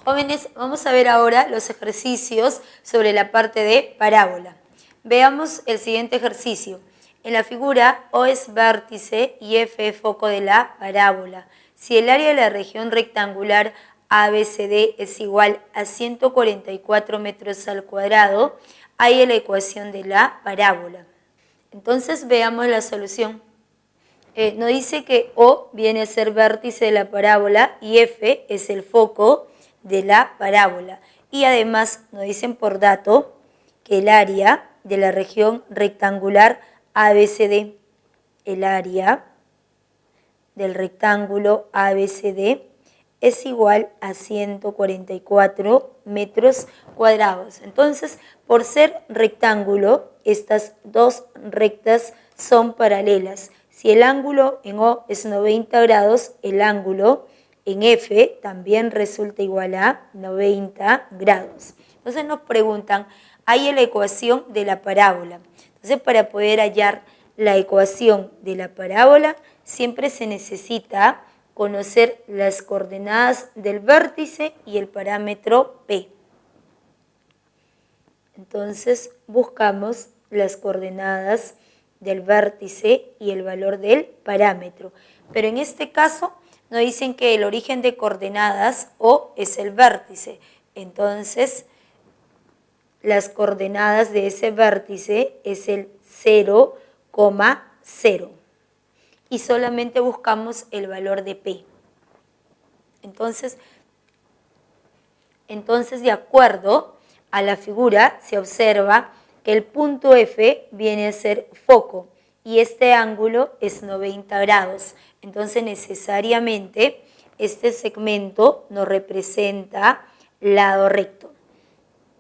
Jóvenes, vamos a ver ahora los ejercicios sobre la parte de parábola. Veamos el siguiente ejercicio. En la figura, O es vértice y F es foco de la parábola. Si el área de la región rectangular ABCD es igual a 144 metros al cuadrado, hay la ecuación de la parábola. Entonces veamos la solución. Nos dice que O viene a ser vértice de la parábola y F es el foco de la parábola. Y además nos dicen por dato que el área de la región rectangular ABCD, el área del rectángulo ABCD es igual a 144 metros cuadrados. Entonces, por ser rectángulo, estas dos rectas son paralelas. Si el ángulo en O es 90 grados, el ángulo en F también resulta igual a 90 grados. Entonces nos preguntan, hay la ecuación de la parábola. Entonces, para poder hallar la ecuación de la parábola, siempre se necesita conocer las coordenadas del vértice y el parámetro P. Entonces, buscamos las coordenadas del vértice y el valor del parámetro. Pero en este caso nos dicen que el origen de coordenadas O es el vértice. Entonces, las coordenadas de ese vértice es el 0,0. Y solamente buscamos el valor de P. Entonces, de acuerdo a la figura, se observa que el punto F viene a ser foco y este ángulo es 90 grados. Entonces, necesariamente, este segmento nos representa lado recto.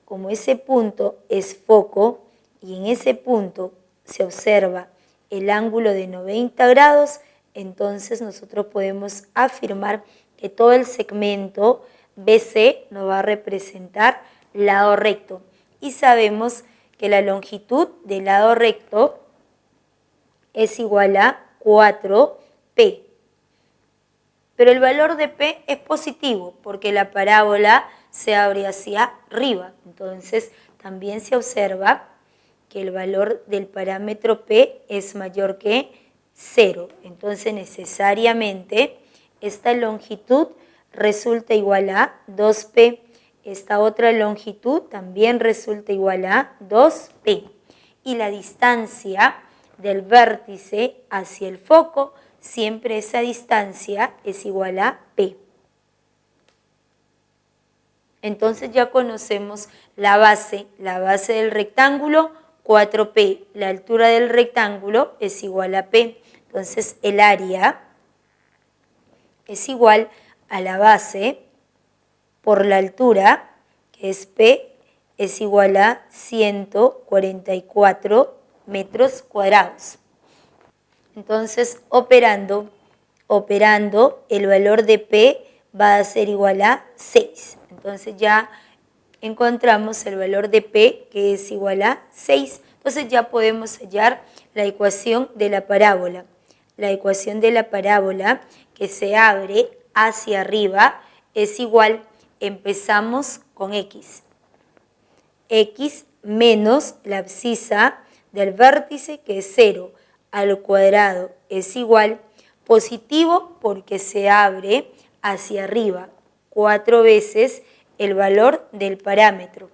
Como ese punto es foco y en ese punto se observa el ángulo de 90 grados, entonces nosotros podemos afirmar que todo el segmento BC nos va a representar lado recto. Y sabemos que la longitud del lado recto es igual a 4P. Pero el valor de P es positivo porque la parábola se abre hacia arriba. Entonces también se observa que el valor del parámetro P es mayor que 0. Entonces necesariamente esta longitud resulta igual a 2P. Esta otra longitud también resulta igual a 2P. Y la distancia del vértice hacia el foco, siempre esa distancia es igual a P. Entonces ya conocemos la base del rectángulo, 4P. La altura del rectángulo es igual a P. Entonces el área es igual a la base por la altura, que es P, es igual a 144 metros cuadrados. Entonces, operando, el valor de P va a ser igual a 6. Entonces ya encontramos el valor de P, que es igual a 6. Entonces ya podemos hallar la ecuación de la parábola. La ecuación de la parábola que se abre hacia arriba es igual, empezamos con X. X menos la abscisa del vértice, que es 0, al cuadrado es igual, positivo porque se abre hacia arriba 4 veces el valor del parámetro.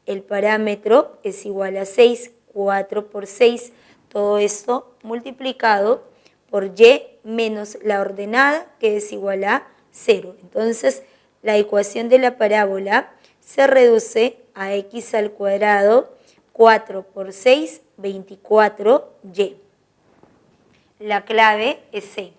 El parámetro es igual a 6, 4 por 6, todo esto multiplicado por Y menos la ordenada, que es igual a 0. Entonces, la ecuación de la parábola se reduce a X al cuadrado, 4 por 6, 24Y. La clave es C.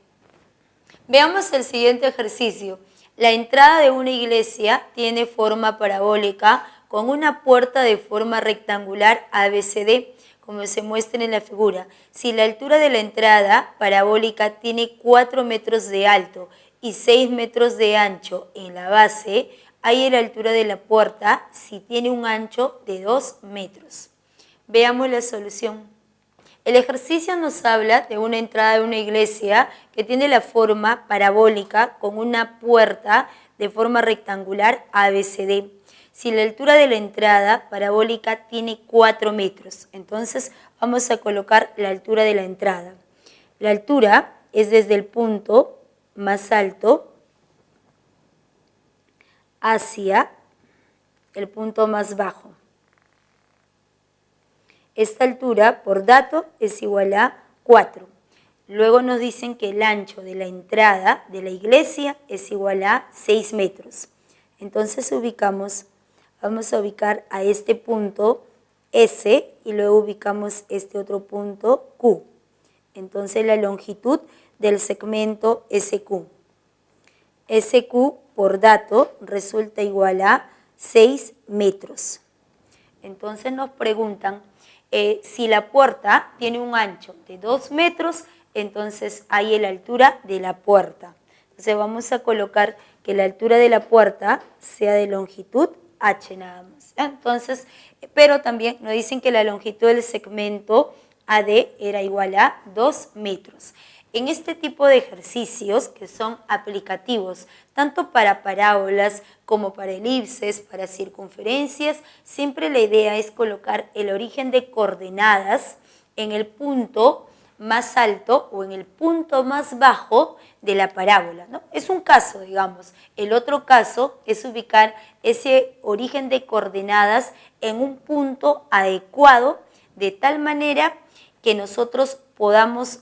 Veamos el siguiente ejercicio. La entrada de una iglesia tiene forma parabólica con una puerta de forma rectangular ABCD, como se muestra en la figura. Si la altura de la entrada parabólica tiene 4 metros de alto y 6 metros de ancho en la base, hay la altura de la puerta si tiene un ancho de 2 metros. Veamos la solución. El ejercicio nos habla de una entrada de una iglesia que tiene la forma parabólica con una puerta de forma rectangular ABCD. Si la altura de la entrada parabólica tiene 4 metros, entonces vamos a colocar la altura de la entrada. La altura es desde el punto más alto hacia el punto más bajo. Esta altura, por dato, es igual a 4. Luego nos dicen que el ancho de la entrada de la iglesia es igual a 6 metros. Entonces vamos a ubicar a este punto S y luego ubicamos este otro punto Q. Entonces la longitud del segmento SQ. SQ por dato resulta igual a 6 metros. Entonces nos preguntan si la puerta tiene un ancho de 2 metros, entonces ahí es la altura de la puerta. Entonces vamos a colocar que la altura de la puerta sea de longitud H nada más. Entonces, pero también nos dicen que la longitud del segmento AD era igual a 2 metros. En este tipo de ejercicios que son aplicativos, tanto para parábolas como para elipses, para circunferencias, siempre la idea es colocar el origen de coordenadas en el punto más alto o en el punto más bajo de la parábola, ¿no? Es un caso, digamos. El otro caso es ubicar ese origen de coordenadas en un punto adecuado de tal manera que nosotros podamos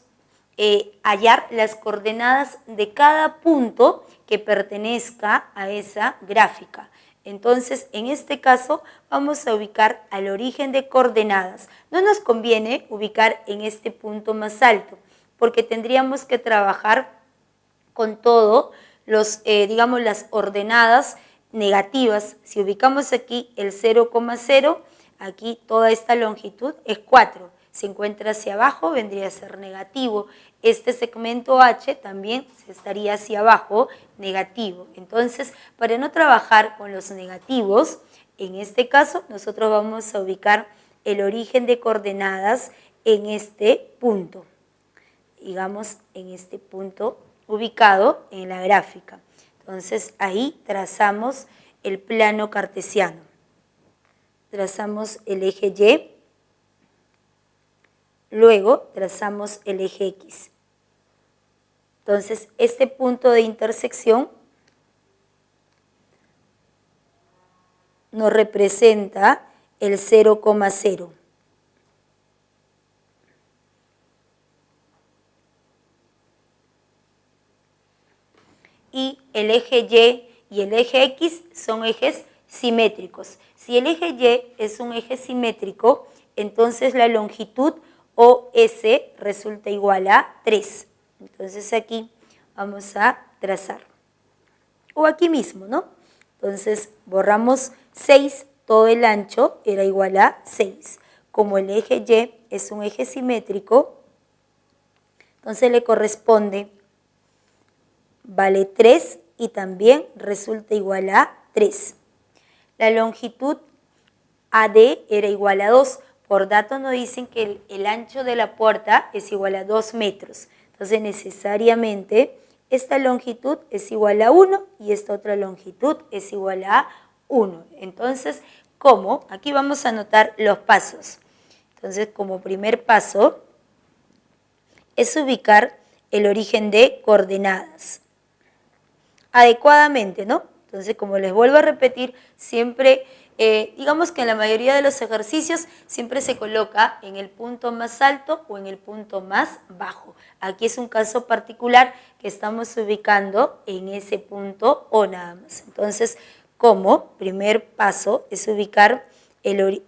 hallar las coordenadas de cada punto que pertenezca a esa gráfica. Entonces, en este caso, vamos a ubicar al origen de coordenadas. No nos conviene ubicar en este punto más alto, porque tendríamos que trabajar con todo digamos, las ordenadas negativas. Si ubicamos aquí el 0,0, aquí toda esta longitud es 4. Se encuentra hacia abajo, vendría a ser negativo. Este segmento H también se estaría hacia abajo, negativo. Entonces, para no trabajar con los negativos, en este caso nosotros vamos a ubicar el origen de coordenadas en este punto. Digamos, en este punto ubicado en la gráfica. Entonces, ahí trazamos el plano cartesiano. Trazamos el eje Y. Luego trazamos el eje X. Entonces, este punto de intersección nos representa el 0,0. Y el eje Y el eje X son ejes simétricos. Si el eje Y es un eje simétrico, entonces la longitud OS resulta igual a 3. Entonces aquí vamos a trazar. O aquí mismo, ¿no? Entonces borramos 6, todo el ancho era igual a 6. Como el eje Y es un eje simétrico, entonces le corresponde, vale 3 y también resulta igual a 3. La longitud AD era igual a 2. Por dato nos dicen que el ancho de la puerta es igual a 2 metros. Entonces necesariamente esta longitud es igual a 1 y esta otra longitud es igual a 1. Entonces, ¿cómo? Aquí vamos a anotar los pasos. Entonces, como primer paso es ubicar el origen de coordenadas adecuadamente, ¿no? Entonces, como les vuelvo a repetir, siempre, digamos que en la mayoría de los ejercicios siempre se coloca en el punto más alto o en el punto más bajo. Aquí es un caso particular que estamos ubicando en ese punto O nada más. Entonces, como primer paso es ubicar el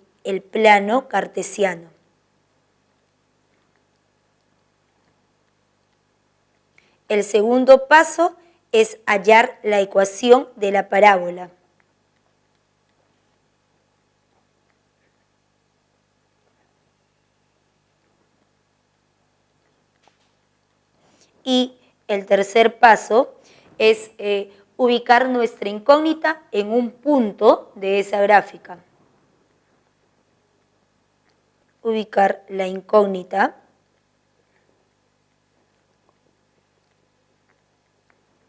plano cartesiano. El segundo paso es hallar la ecuación de la parábola. Y el tercer paso es ubicar nuestra incógnita en un punto de esa gráfica. Ubicar la incógnita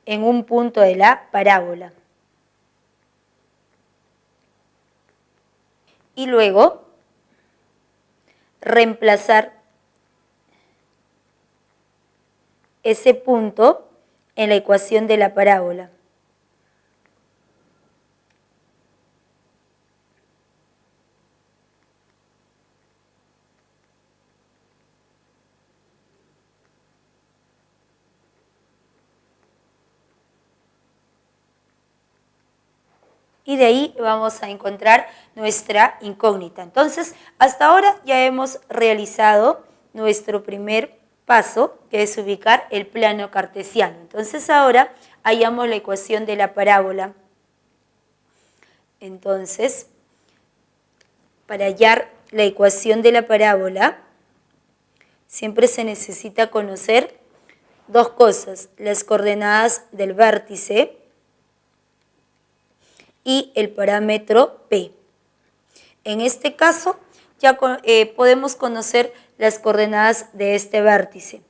en un punto de la parábola. y luego reemplazar ese punto en la ecuación de la parábola. Y de ahí vamos a encontrar nuestra incógnita. Entonces, hasta ahora ya hemos realizado nuestro primer paso, que es ubicar el plano cartesiano. Entonces, ahora hallamos la ecuación de la parábola. Entonces, para hallar la ecuación de la parábola, siempre se necesita conocer dos cosas: las coordenadas del vértice y el parámetro P. En este caso, ya podemos conocer las coordenadas de este vértice.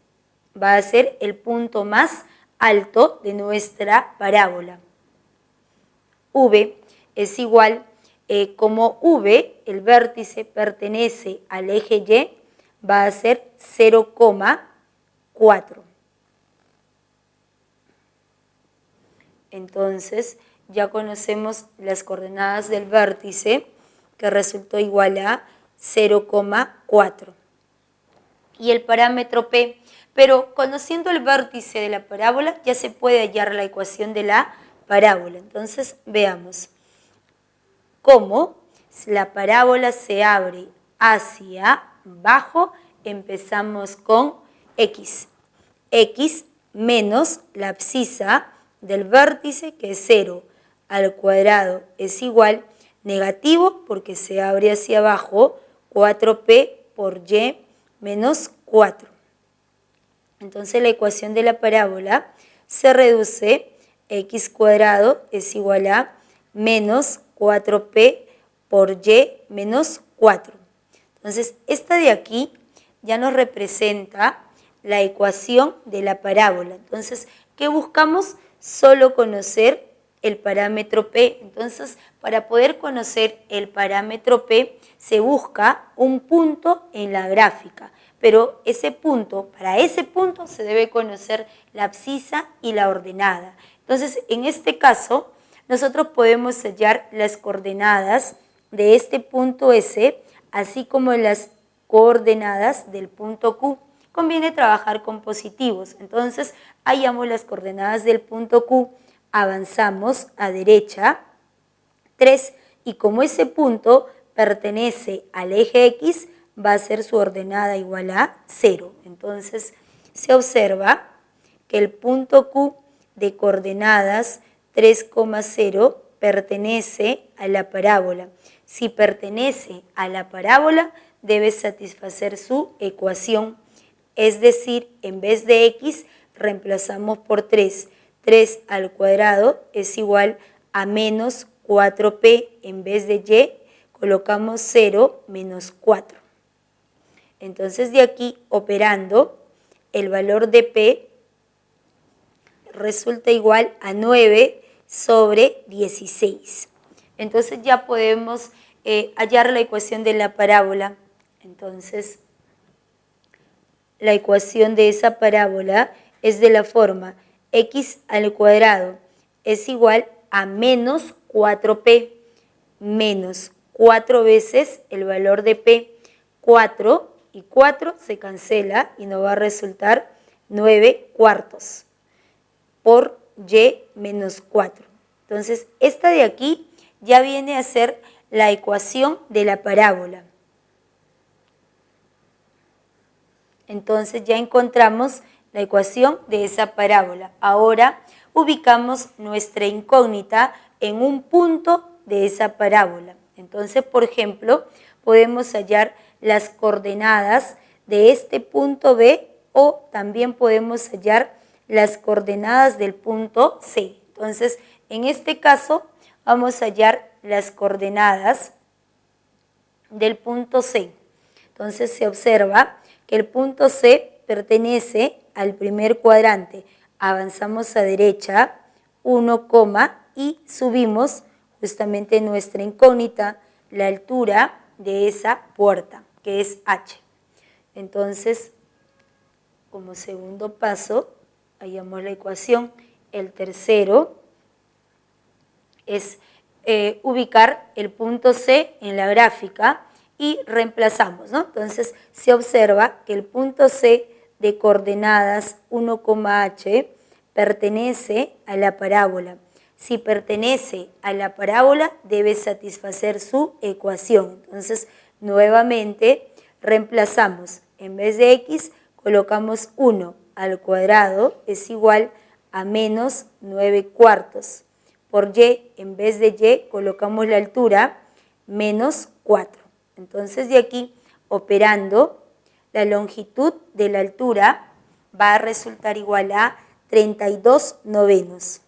Va a ser el punto más alto de nuestra parábola. V es igual, como V, el vértice pertenece al eje Y, va a ser 0,4. Entonces, ya conocemos las coordenadas del vértice, que resultó igual a 0,4. Y el parámetro P, pero conociendo el vértice de la parábola, ya se puede hallar la ecuación de la parábola. Entonces, veamos cómo la parábola se abre hacia abajo. Empezamos con X. X menos la abscisa del vértice, que es 0 al cuadrado, es igual negativo, porque se abre hacia abajo, 4p por y menos 4. Entonces la ecuación de la parábola se reduce: x cuadrado es igual a menos 4p por y menos 4. Entonces esta de aquí ya nos representa la ecuación de la parábola. Entonces, ¿qué buscamos? Solo conocer el parámetro P. Entonces, para poder conocer el parámetro P, se busca un punto en la gráfica, pero para ese punto se debe conocer la abscisa y la ordenada. Entonces, en este caso, nosotros podemos hallar las coordenadas de este punto S, así como las coordenadas del punto Q. Conviene trabajar con positivos. Entonces, hallamos las coordenadas del punto Q, avanzamos a derecha 3, y como ese punto pertenece al eje X, va a ser su ordenada igual a 0. Entonces, se observa que el punto Q de coordenadas 3,0 pertenece a la parábola. Si pertenece a la parábola, debe satisfacer su ecuación. Es decir, en vez de X, reemplazamos por 3. 3 al cuadrado es igual a menos 4p. En vez de y, colocamos 0 menos 4. Entonces, de aquí, operando, el valor de p resulta igual a 9 sobre 16. Entonces, ya podemos hallar la ecuación de la parábola. Entonces, la ecuación de esa parábola es de la forma: x al cuadrado es igual a menos 4p, menos 4 veces el valor de p. 4 y 4 se cancela y nos va a resultar 9 cuartos por y menos 4. Entonces, esta de aquí ya viene a ser la ecuación de la parábola. Entonces ya encontramos la ecuación de esa parábola. Ahora ubicamos nuestra incógnita en un punto de esa parábola. Entonces, por ejemplo, podemos hallar las coordenadas de este punto B, o también podemos hallar las coordenadas del punto C. Entonces, en este caso, vamos a hallar las coordenadas del punto C. Entonces, se observa que el punto C pertenece al primer cuadrante. Avanzamos a derecha 1, y subimos justamente nuestra incógnita, la altura de esa puerta, que es h. Entonces, como segundo paso, hallamos la ecuación. El tercero es ubicar el punto C en la gráfica y reemplazamos, ¿no? Entonces, se observa que el punto C de coordenadas 1,h pertenece a la parábola. Si pertenece a la parábola, debe satisfacer su ecuación. Entonces, nuevamente, reemplazamos. En vez de x, colocamos 1 al cuadrado es igual a menos 9 cuartos. Por y, en vez de y, colocamos la altura menos 4. Entonces, de aquí, operando, la longitud de la altura va a resultar igual a 32 novenos.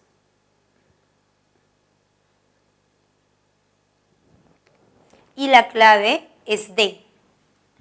Y la clave es D.